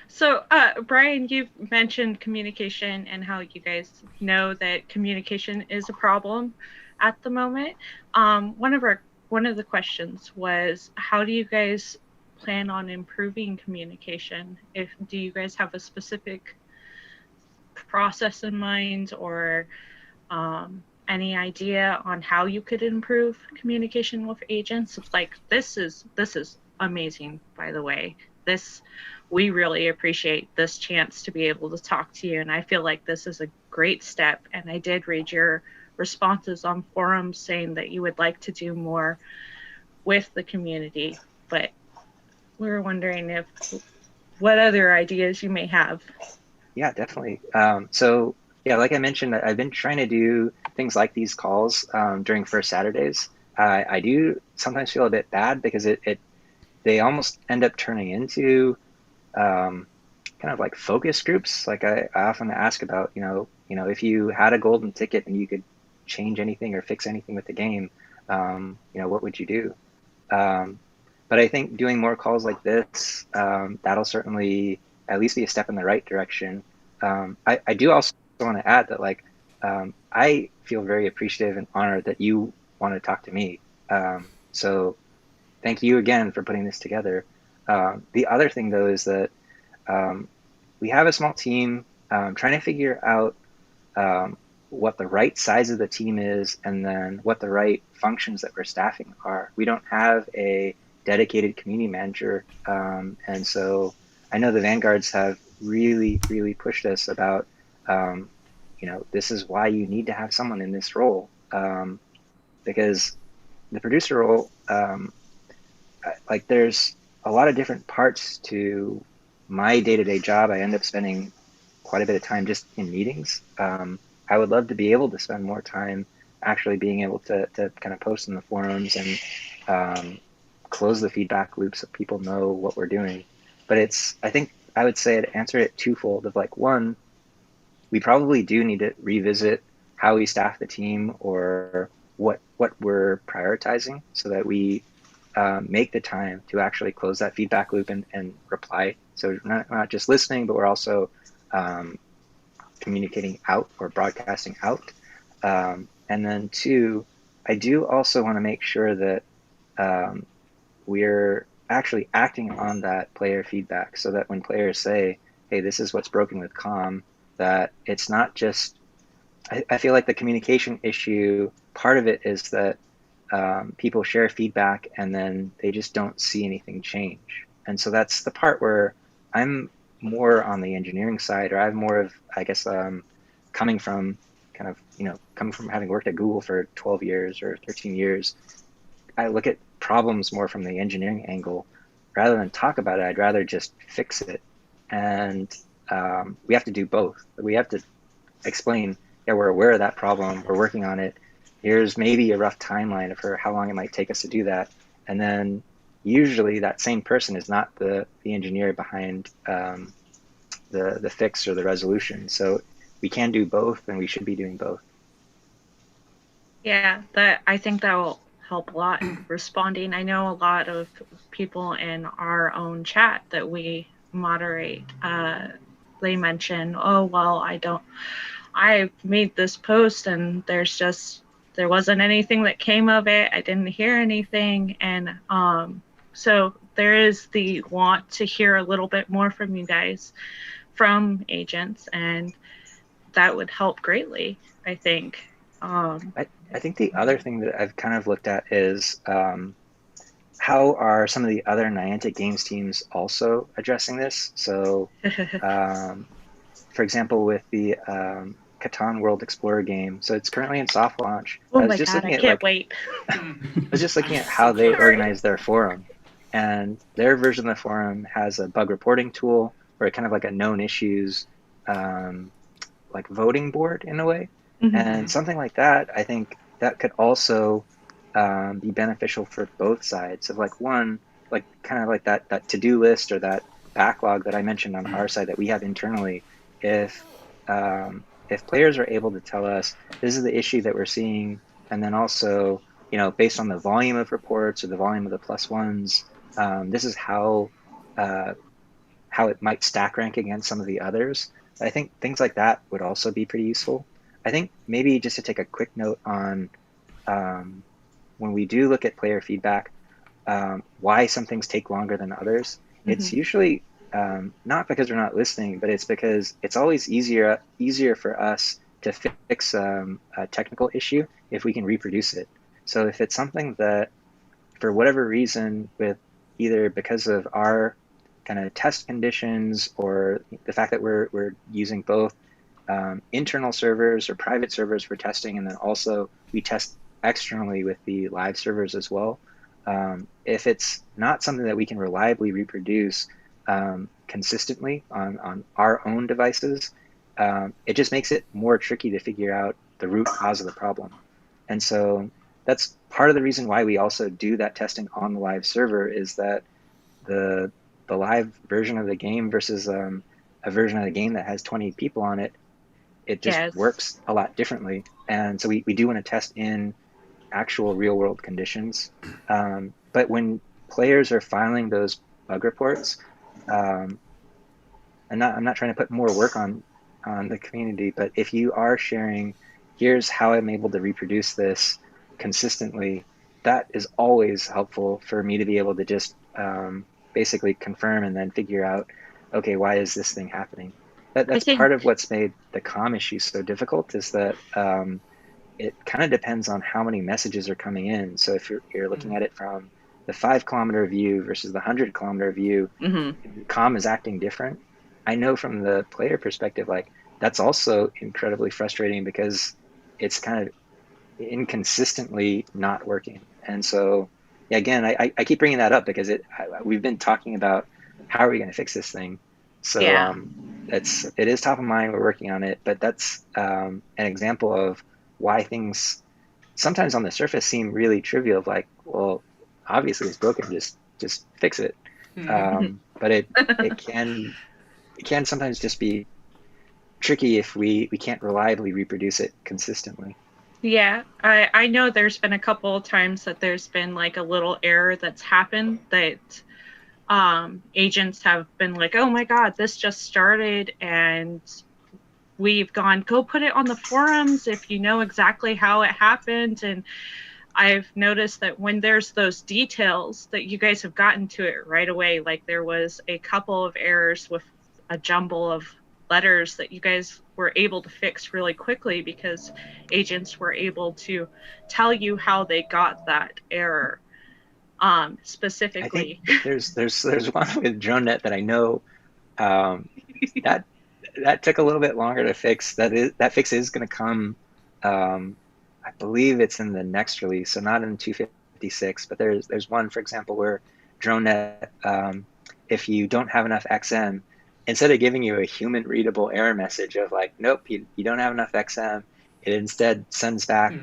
So, Brian, you've mentioned communication and how you guys know that communication is a problem at the moment. One of the questions was, how do you guys plan on improving communication? If do you guys have a specific process in mind, or any idea on how you could improve communication with agents? It's like this is amazing, by the way. This We really appreciate this chance to be able to talk to you, and I feel like this is a great step. And I did read your responses on forums saying that you would like to do more with the community, but we were wondering if what other ideas you may have. Yeah, definitely. So yeah, like I mentioned, I've been trying to do things like these calls during first Saturdays. I do sometimes feel a bit bad because they almost end up turning into kind of like focus groups. Like I often ask about, if you had a golden ticket and you could change anything or fix anything with the game, what would you do? Um, but I think doing more calls like this, that'll certainly at least be a step in the right direction. I do also want to add that I feel very appreciative and honored that you want to talk to me. So thank you again for putting this together. The other thing though is that um, we have a small team trying to figure out what the right size of the team is, and then what the right functions that we're staffing are. We don't have a dedicated community manager, and so I know the Vanguards have really, really pushed us about, this is why you need to have someone in this role, because the producer role, there's a lot of different parts to my day-to-day job. I end up spending quite a bit of time just in meetings. I would love to be able to spend more time actually being able to kind of post in the forums and close the feedback loop so people know what we're doing. But I think I would say I'd answer it twofold of one, we probably do need to revisit how we staff the team or what we're prioritizing so that we make the time to actually close that feedback loop and reply. So not just listening, but we're also communicating out or broadcasting out. And then two, I do also want to make sure that we're actually acting on that player feedback so that when players say, hey, this is what's broken with comm, that it's not just, I feel like the communication issue, part of it is that people share feedback and then they just don't see anything change. And so that's the part where I'm more on the engineering side, or I have more of, I guess, coming from having worked at Google for 12 years or 13 years, I look at problems more from the engineering angle. Rather than talk about it, I'd rather just fix it. And we have to do both. We have to explain, yeah, we're aware of that problem, we're working on it. Here's maybe a rough timeline for how long it might take us to do that. And then usually that same person is not the engineer behind the fix or the resolution. So we can do both, and we should be doing both. Yeah, I think that will help a lot in responding. I know a lot of people in our own chat that we moderate, they mention, oh, well, I made this post and there wasn't anything that came of it. I didn't hear anything. And so there is the want to hear a little bit more from you guys, from agents, and that would help greatly, I think. I think the other thing that I've kind of looked at is how are some of the other Niantic Games teams also addressing this? So, for example, with the Catan World Explorer game, so it's currently in soft launch. Oh my God, I can't wait. I was just looking at how they organize their forum, and their version of the forum has a bug reporting tool or kind of like a known issues like voting board in a way. Mm-hmm. And something like that, I think that could also be beneficial for both sides of one, kind of like that to-do list or that backlog that I mentioned on our side that we have internally. If players are able to tell us this is the issue that we're seeing, and then also, based on the volume of reports or the volume of the +1s, this is how how it might stack rank against some of the others. I think things like that would also be pretty useful. I think maybe just to take a quick note on when we do look at player feedback, why some things take longer than others. It's usually not because we're not listening, but it's because it's always easier for us to fix a technical issue if we can reproduce it. So if it's something that, for whatever reason, with either because of our kind of test conditions or the fact that we're using both internal servers or private servers for testing, and then also we test externally with the live servers as well. If it's not something that we can reliably reproduce consistently on our own devices, it just makes it more tricky to figure out the root cause of the problem. And so that's part of the reason why we also do that testing on the live server, is that the live version of the game versus a version of the game that has 20 people on it, it just works a lot differently. And so we do want to test in actual real world conditions. But when players are filing those bug reports, I'm not trying to put more work on the community, but if you are sharing, here's how I'm able to reproduce this consistently, that is always helpful for me to be able to just basically confirm and then figure out, okay, why is this thing happening? That's part of what's made the comm issue so difficult, is that it kind of depends on how many messages are coming in. So if you're looking at it from the 5 kilometer view versus the 100 kilometer view, comm is acting different. I know from the player perspective, like, that's also incredibly frustrating because it's kind of inconsistently not working. And so, yeah, again, I keep bringing that up because we've been talking about how are we going to fix this thing. So it is top of mind. We're working on it, but that's an example of why things sometimes on the surface seem really trivial. Like, well, obviously it's broken. Just fix it. But it can sometimes just be tricky if we can't reliably reproduce it consistently. Yeah, I know there's been a couple of times that there's been like a little error that's happened that agents have been like, oh my God, this just started, and we've gone, go put it on the forums if you know exactly how it happened. And I've noticed that when there's those details that you guys have gotten to it right away, like there was a couple of errors with a jumble of letters that you guys were able to fix really quickly because agents were able to tell you how they got that error specifically. I think there's one with DroneNet that I know that took a little bit longer to fix. That fix is going to come. I believe it's in the next release, so not in 256. But there's one, for example, where DroneNet, if you don't have enough XM, instead of giving you a human readable error message of like, nope, you don't have enough XM, it instead sends back,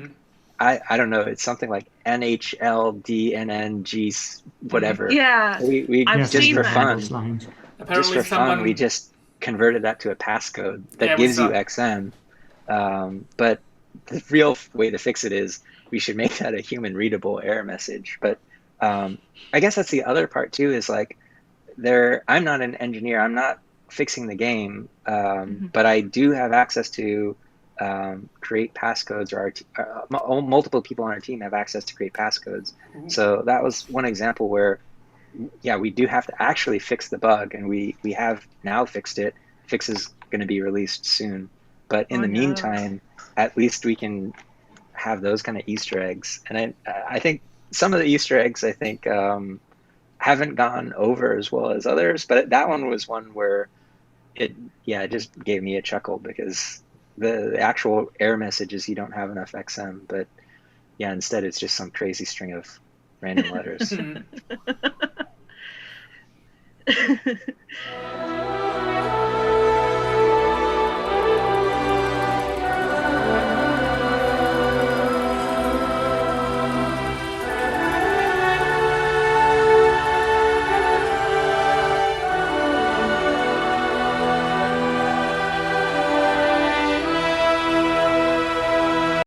I don't know, it's something like NHLDNNG whatever. Yeah, so we I've just seen for that. fun, we just converted that to a passcode that gives you XM. But the real way to fix it is we should make that a human readable error message. But I guess that's the other part too, is like, I'm not an engineer, I'm not fixing the game, but I do have access to create passcodes, or multiple people on our team have access to create passcodes. So that was one example where, yeah, we do have to actually fix the bug, and we have now fixed it. Fix is going to be released soon, but in the meantime, at least we can have those kind of Easter eggs. And I think some of the Easter eggs, I think, haven't gone over as well as others, but that one was one where it just gave me a chuckle, because the actual error message is you don't have enough XM, but yeah, instead it's just some crazy string of random letters.